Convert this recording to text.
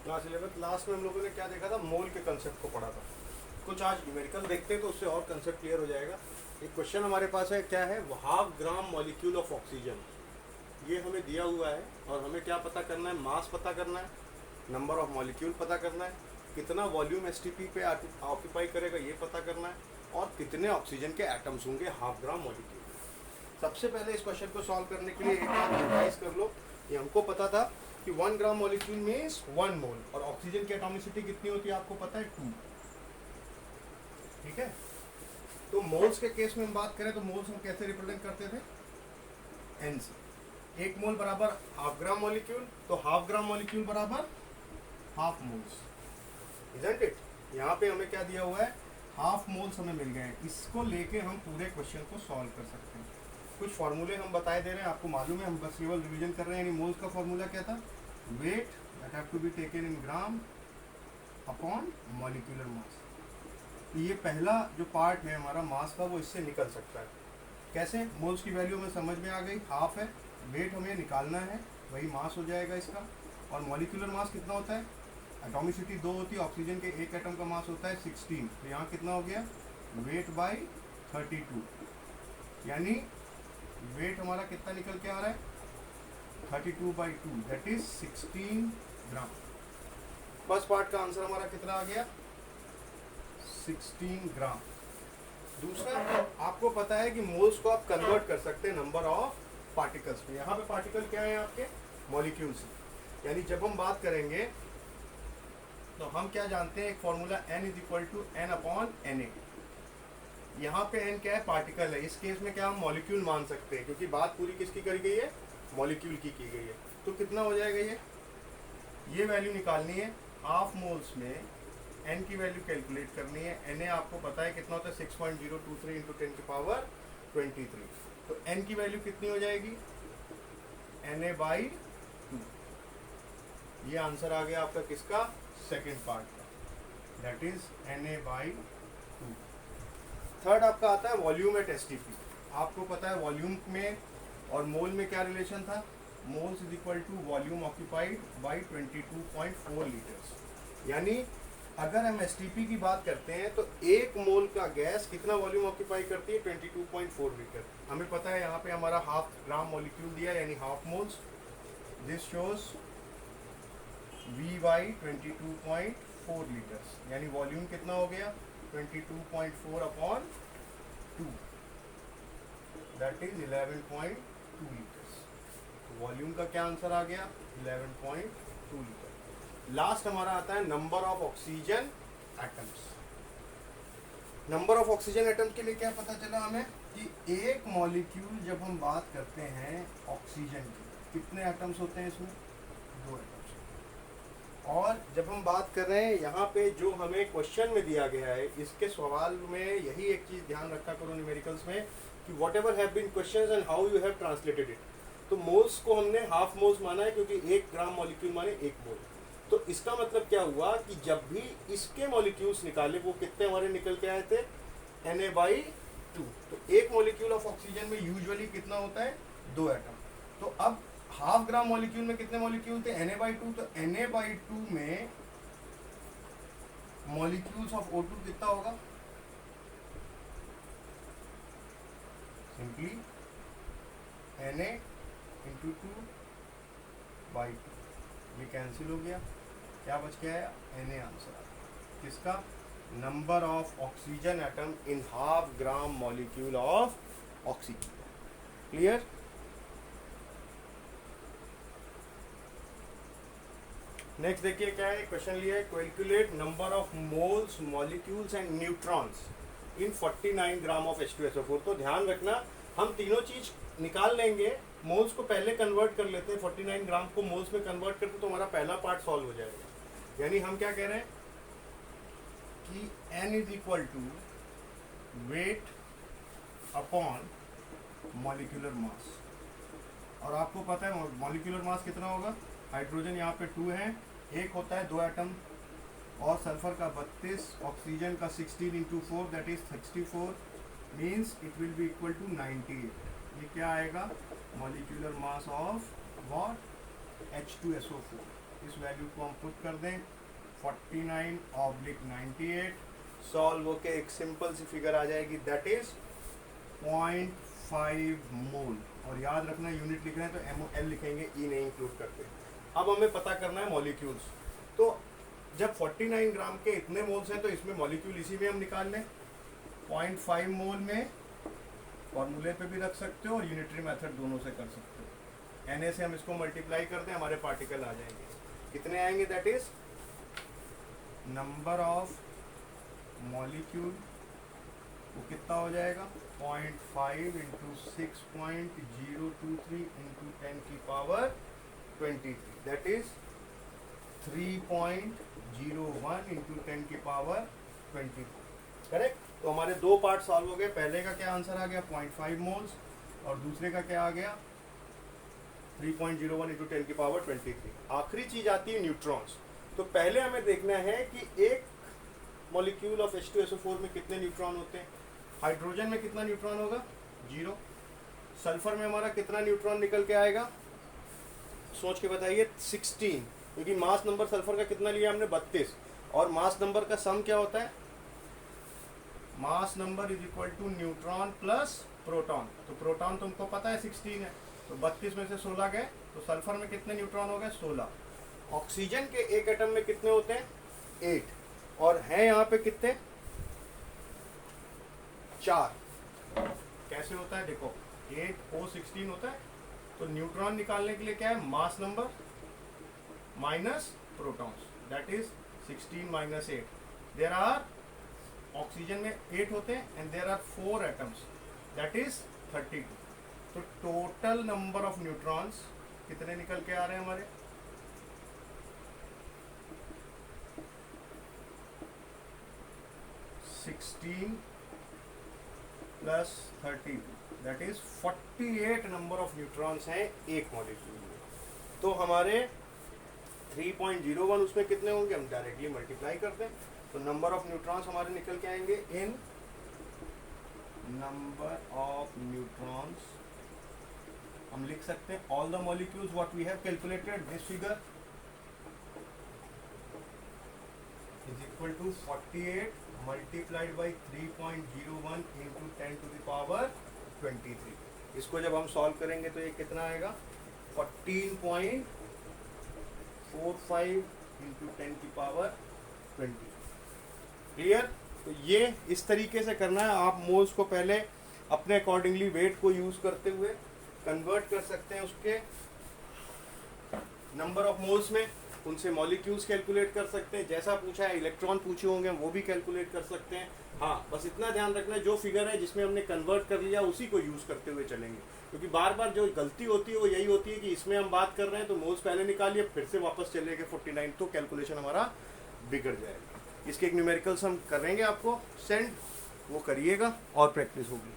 Class 11 last में हम लोगों ने क्या देखा था, मोल के कंसेप्ट को पढ़ा था। कुछ आज न्यूमेरिकल देखते हैं तो उससे और कंसेप्ट क्लियर हो जाएगा। एक क्वेश्चन हमारे पास है, क्या है, half gram molecule of oxygen, ये हमें दिया हुआ है और हमें क्या पता करना है, मास पता करना है, नंबर ऑफ मॉलिक्यूल पता करना है, कितना वॉल्यूम एसटीपी पे ऑक्यूपाई करेगा ये पता करना है, और कितने ऑक्सीजन के एटम्स होंगे हाफ ग्राम मॉलिक्यूल। सबसे पहले इस क्वेश्चन को सॉल्व करने के लिए एक बार रिवाइज कर लो कि हमको पता था कि 1 ग्राम मॉलिक्यूल मीन्स 1 मोल, और ऑक्सीजन की एटॉमिसिटी कितनी होती है आपको पता है, 2। ठीक है, तो मोल्स के केस में हम बात करें तो मोल्स हम कैसे रिप्रेजेंट करते थे, एन से। 1 मोल बराबर हाफ ग्राम मॉलिक्यूल, तो हाफ ग्राम मॉलिक्यूल बराबर हाफ मोल्स, इजंट इट। यहाँ पे हमें क्या दिया हुआ है, हाफ मोल्स हमें मिल गए हैं। इसको लेके हम पूरे क्वेश्चन को सॉल्व कर सकते हैं। कुछ फॉर्मूले हम बताए दे रहे हैं, आपको मालूम है, हम बस केवल रिवीजन कर रहे हैं। यानी मोल्स का फॉर्मूला क्या था, weight that have to be taken in gram upon molecular mass. तो ये पहला जो पार्ट है हमारा मास का, वो इससे निकल सकता है। कैसे, मोल्स की वैल्यू हमें समझ में आ गई, हाफ है, वेट हमें निकालना है, वही मास हो जाएगा इसका। और मॉलिक्यूलर मास कितना होता है, एटॉमिसिटी 2 होती है, ऑक्सीजन के एक एटम का मास होता है 16, तो यहाँ कितना हो गया, वेट बाई 32, यानी वेट हमारा कितना निकल के आ रहा है, 32/2 that is 16 gram. First part का आंसर हमारा कितना आ गया, 16 ग्राम। दूसरा, आपको पता है कि मोल्स को आप कन्वर्ट कर सकते हैं नंबर ऑफ पार्टिकल्स में। यहाँ पे पार्टिकल क्या है आपके, मॉलिक्यूल्स। यानी जब हम बात करेंगे तो हम क्या जानते हैं, एक फॉर्मूला n = n/na। यहाँ पे n क्या है, पार्टिकल है। इस केस में क्या हम मॉलिक्यूल मान सकते हैं, क्योंकि बात पूरी किसकी करी गई है, मॉलिक्यूल की गई है। तो कितना हो जाएगा, ये वैल्यू निकालनी है। हाफ मोल्स में n की वैल्यू कैलकुलेट करनी है। na आपको पता है कितना होता है, 6.023 × 10⁻23। तो n की वैल्यू कितनी हो जाएगी, na/2। ये आंसर आ गया आपका किसका, सेकेंड पार्ट का, दैट इज na/2। थर्ड आपका आता है वॉल्यूम एट एसटीपी। आपको पता है वॉल्यूम में और मोल में क्या रिलेशन था, moles = volume occupied by 22.4 litres. यानी अगर हम एसटीपी की बात करते हैं तो 1 मोल का गैस कितना वॉल्यूम ऑक्यूपाई करती है, 22.4 लीटर। हमें पता है यहाँ पे हमारा हाफ ग्राम मॉलिक्यूल दिया, यानी half moles. This shows V/22.4 litres, यानी वॉल्यूम कितना हो गया, 22.4/2, दैट इज 11.2 लीटर्स। तो वॉल्यूम का क्या आंसर आ गया, 11.2 लीटर। लास्ट हमारा आता है number of oxygen atoms. Number of oxygen atoms के लिए क्या पता चला हमें कि एक मॉलिक्यूल जब हम बात करते हैं ऑक्सीजन की, कितने एटम्स होते हैं इसमें, 2 एटम्स। और जब हम बात कर रहे हैं यहाँ पे जो हमें क्वेश्चन में दिया गया है, इसके सवाल में यही एक चीज़ ध्यान रखा करो न्यूमेरिकल्स में, कि whatever have been questions and how you have translated it. तो मोल्स को हमने हाफ मोल्स माना है, क्योंकि 1 ग्राम मॉलिक्यूल माने 1 मोल। तो इसका मतलब क्या हुआ कि जब भी इसके मॉलिक्यूल्स निकाले, वो कितने हमारे निकल के आए थे, Na/2। तो 1 मॉलिक्यूल ऑफ ऑक्सीजन में यूजुअली कितना होता है, 2 एटम। तो अब हाफ ग्राम मॉलिक्यूल में कितने मॉलिक्यूल थे, Na/2। तो Na/2 में मॉलिक्यूल्स ऑफ O2 कितना होगा, सिंपली Na × 2/2, ये कैंसिल हो गया, क्या बच के आया, Na आंसर आ गया किसका, number of oxygen atom in half gram molecule of oxygen. Clear. Next देखिए क्या है, क्वेश्चन लिया है, calculate number of moles molecules and neutrons in 49 gram of H2SO4। तो ध्यान रखना, हम तीनों चीज निकाल लेंगे, मोल्स को पहले कन्वर्ट कर लेते हैं, 49 ग्राम को मोल्स में कन्वर्ट करते तो हमारा पहला पार्ट सॉल्व हो जाएगा। यानी हम क्या कह रहे हैं कि n = वेट अपॉन मॉलिक्यूलर मास। और आपको पता है मॉलिक्यूलर मास कितना होगा, हाइड्रोजन यहाँ पे 2 है, एक होता है 2 एटम, और सल्फर का 32, ऑक्सीजन का 16 × 4 that is 64, means it will be equal to 98। ये क्या आएगा, molecular mass of what, H2SO4। इस वैल्यू को हम पुट कर दें 49/98, सॉल्व होके एक सिंपल सी फिगर आ जाएगी, दैट इज 0.5 मोल। और याद रखना यूनिट लिख रहे हैं तो MOL लिखेंगे, ई नहीं इंक्लूड करते। अब हमें पता करना है मॉलिक्यूल्स। तो जब 49 ग्राम के इतने मोल्स हैं तो इसमें मॉलिक्यूल इसी में हम निकाल लें। 0.5 मोल में फॉर्मूले पे भी रख सकते हो और यूनिटरी मेथड दोनों से कर सकते हो। Na से हम इसको मल्टीप्लाई कर दें, हमारे पार्टिकल आ जाएंगे। कितने आएंगे? That is number of molecule, वो कितना हो जाएगा 0.5 इंटू 6.023 इंटू 10 की पावर 23, दैट इज 3.01 इंटू 10 की पावर 23। करेक्ट। तो हमारे दो पार्ट सॉल्व हो गए। पहले का क्या आंसर आ गया 0.5 मोल्स और दूसरे का क्या आ गया 3.01 इंटू 10 की पावर 23। आखिरी चीज आती है न्यूट्रॉन्स। तो पहले हमें देखना है कि एक मॉलिक्यूल ऑफ H2SO4 में कितने न्यूट्रॉन होते हैं। हाइड्रोजन में कितना न्यूट्रॉन होगा 0। सल्फर में हमारा कितना न्यूट्रॉन निकल के आएगा, सोच के बताइए 16, क्योंकि मास नंबर सल्फर का कितना लिया हमने 32, और मास नंबर का सम क्या होता है, mass number is equal to neutron plus proton. तो प्रोटॉन तुमको पता है 16 है, तो 32 में से 16 गए, तो सल्फर में कितने न्यूट्रॉन हो गए 16। ऑक्सीजन के एक एटम में कितने होते हैं 8, और हैं यहाँ पे कितने 4। कैसे होता है देखो 8O16 होता है। तो न्यूट्रॉन निकालने के लिए क्या है, mass number minus protons, that is 16 minus 8। There are, oxygen में 8 होते हैं and there are 4 atoms, that is 32। तो टोटल नंबर ऑफ न्यूट्रॉन्स कितने निकल के आ रहे हैं हमारे 16 plus 32, that is 48 number of neutrons हैं एक मॉलिक्यूल में। तो हमारे 3.01 उसमें कितने होंगे, हम डायरेक्टली मल्टीप्लाई करते हैं। तो नंबर ऑफ न्यूट्रॉन्स हमारे निकल के आएंगे इन नंबर ऑफ न्यूट्रॉन्स, हम लिख सकते हैं all the molecules what we have calculated, this figure is equal to 48 multiplied by 3.01 into 10 to the power 23। इसको जब हम सॉल्व करेंगे तो ये कितना आएगा 14.45 इंटू 10 की पावर 20। क्लियर। तो ये इस तरीके से करना है। आप मोल्स को पहले अपने अकॉर्डिंगली वेट को यूज करते हुए कन्वर्ट कर सकते हैं उसके नंबर ऑफ मोल्स में, उनसे मॉलिक्यूल्स कैलकुलेट कर सकते हैं। जैसा पूछा है इलेक्ट्रॉन पूछे होंगे वो भी कैलकुलेट कर सकते हैं। हाँ, बस इतना ध्यान रखना है जो फिगर है जिसमें हमने कन्वर्ट कर लिया उसी को यूज़ करते हुए चलेंगे, क्योंकि बार बार जो गलती होती है वो यही होती है कि इसमें हम बात कर रहे हैं तो मोल्स पहले निकालिए फिर से वापस चले गए 49, तो कैलकुलेशन हमारा बिगड़ जाएगा। इसके एक न्यूमेरिकल्स हम करेंगे आपको सेंड, वो करिएगा और प्रैक्टिस होगी।